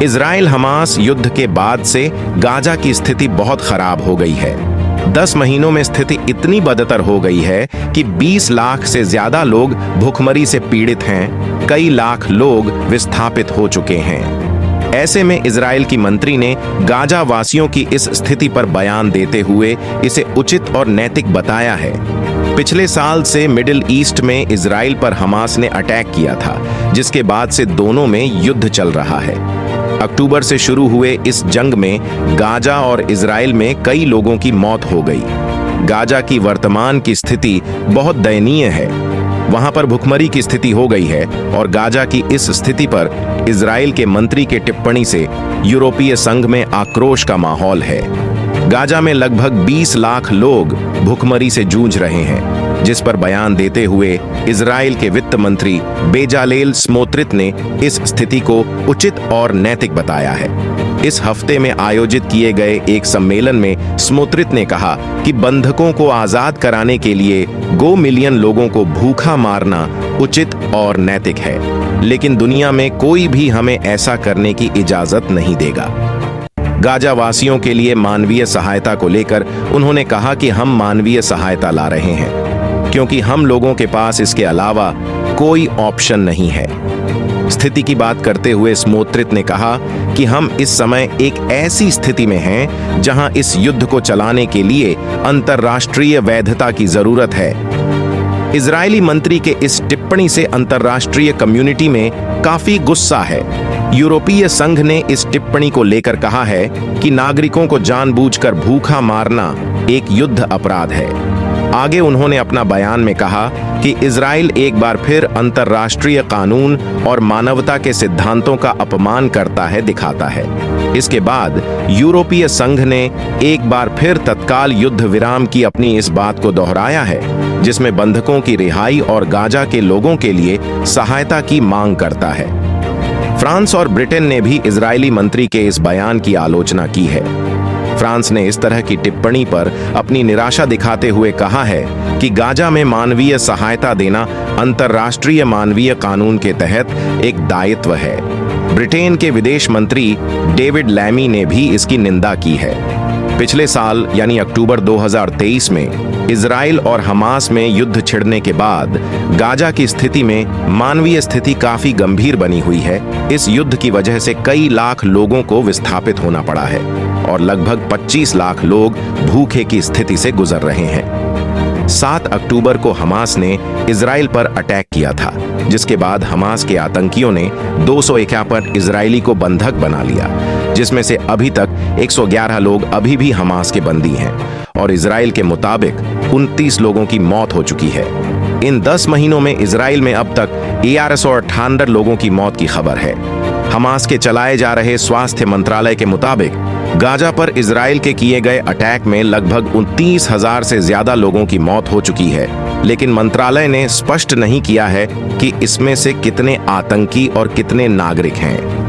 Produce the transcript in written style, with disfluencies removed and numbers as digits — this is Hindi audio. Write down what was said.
इजराइल हमास युद्ध के बाद से गाजा की स्थिति बहुत खराब हो गई है। 10 महीनों में स्थिति इतनी बदतर हो गई है कि 20 लाख से ज्यादा लोग भूखमरी से पीड़ित हैं, कई लाख लोग विस्थापित हो चुके हैं। ऐसे में इजराइल की मंत्री ने गाजा वासियों की इस स्थिति पर बयान देते हुए इसे उचित और नैतिक बताया है। पिछले साल से मिडिल ईस्ट में इजराइल पर हमास ने अटैक किया था, जिसके बाद से दोनों में युद्ध चल रहा है। अक्टूबर से शुरू हुए इस जंग में गाजा और इजराइल में कई लोगों की मौत हो गई। गाजा की वर्तमान की स्थिति बहुत दयनीय है। वहां पर भुखमरी की स्थिति हो गई है और गाजा की इस स्थिति पर इजराइल के मंत्री के टिप्पणी से यूरोपीय संघ में आक्रोश का माहौल है। गाजा में लगभग 20 लाख लोग भुखमरी से जूझ रहे हैं, जिस पर बयान देते हुए इजराइल के वित्त मंत्री बेजालेल स्मोत्रिच ने इस स्थिति को उचित और नैतिक बताया है। इस हफ्ते में आयोजित किए गए एक सम्मेलन में स्मोत्रिच ने कहा कि बंधकों को आजाद कराने के लिए 2 मिलियन लोगों को भूखा मारना उचित और नैतिक है, लेकिन दुनिया में कोई भी हमें ऐसा करने की इजाजत नहीं देगा। गाजा वासियों के लिए मानवीय सहायता को लेकर उन्होंने कहा कि हम मानवीय सहायता ला रहे हैं, क्योंकि हम लोगों के पास इसके अलावा कोई ऑप्शन नहीं है। स्थिति की बात करते हुए स्मोत्रिच ने कहा कि हम इस समय एक ऐसी स्थिति में हैं जहां इस युद्ध को चलाने के लिए अंतर्राष्ट्रीय वैधता की जरूरत है। इजरायली मंत्री के इस टिप्पणी से अंतर्राष्ट्रीय कम्युनिटी में काफी गुस्सा है। यूरोपीय संघ ने इस टिप्पणी को लेकर कहा है कि नागरिकों को जानबूझकर भूखा मारना एक युद्ध अपराध है। आगे उन्होंने अपना बयान में कहा कि इजराइल एक बार फिर अंतर्राष्ट्रीय कानून और मानवता के सिद्धांतों का अपमान करता है दिखाता है। इसके बाद यूरोपीय संघ ने एक बार फिर तत्काल युद्ध विराम की अपनी इस बात को दोहराया है, जिसमें बंधकों की रिहाई और गाजा के लोगों के लिए सहायता की मांग करता है। फ्रांस और ब्रिटेन ने भी इजरायली मंत्री के इस बयान की आलोचना की है। फ्रांस ने इस तरह की टिप्पणी पर अपनी निराशा दिखाते हुए कहा है कि गाजा में मानवीय सहायता देना अंतर्राष्ट्रीय मानवीय कानून के तहत एक दायित्व है। ब्रिटेन के विदेश मंत्री डेविड लैमी ने भी इसकी निंदा की है। पिछले साल यानी अक्टूबर 2023 में इजराइल और हमास में युद्ध छिड़ने के बाद गाजा की स्थिति में मानवीय स्थिति काफी गंभीर बनी हुई है। इस युद्ध की वजह से कई लाख लोगों को विस्थापित होना पड़ा है और लगभग 25 लाख लोग भूखे की स्थिति से गुजर रहे हैं। 7 अक्टूबर को हमास ने इजराइल पर अटैक किया था, जिसके बाद हमास के आतंकियों ने 251 इजरायली को बंधक बना लिया, जिसमें से अभी तक 111 लोग अभी भी हमास के बंदी हैं और इजराइल के मुताबिक 29 लोगों की मौत हो चुकी है। इन 10 महीनों में इजराइल में अब तक 1198 लोगों की मौत की खबर है। हमास के चलाए जा रहे स्वास्थ्य मंत्रालय के मुताबिक गाजा पर इजराइल के किए गए अटैक में लगभग 29,000 से ज्यादा लोगों की मौत हो चुकी है, लेकिन मंत्रालय ने स्पष्ट नहीं किया है कि इसमें से कितने आतंकी और कितने नागरिक हैं।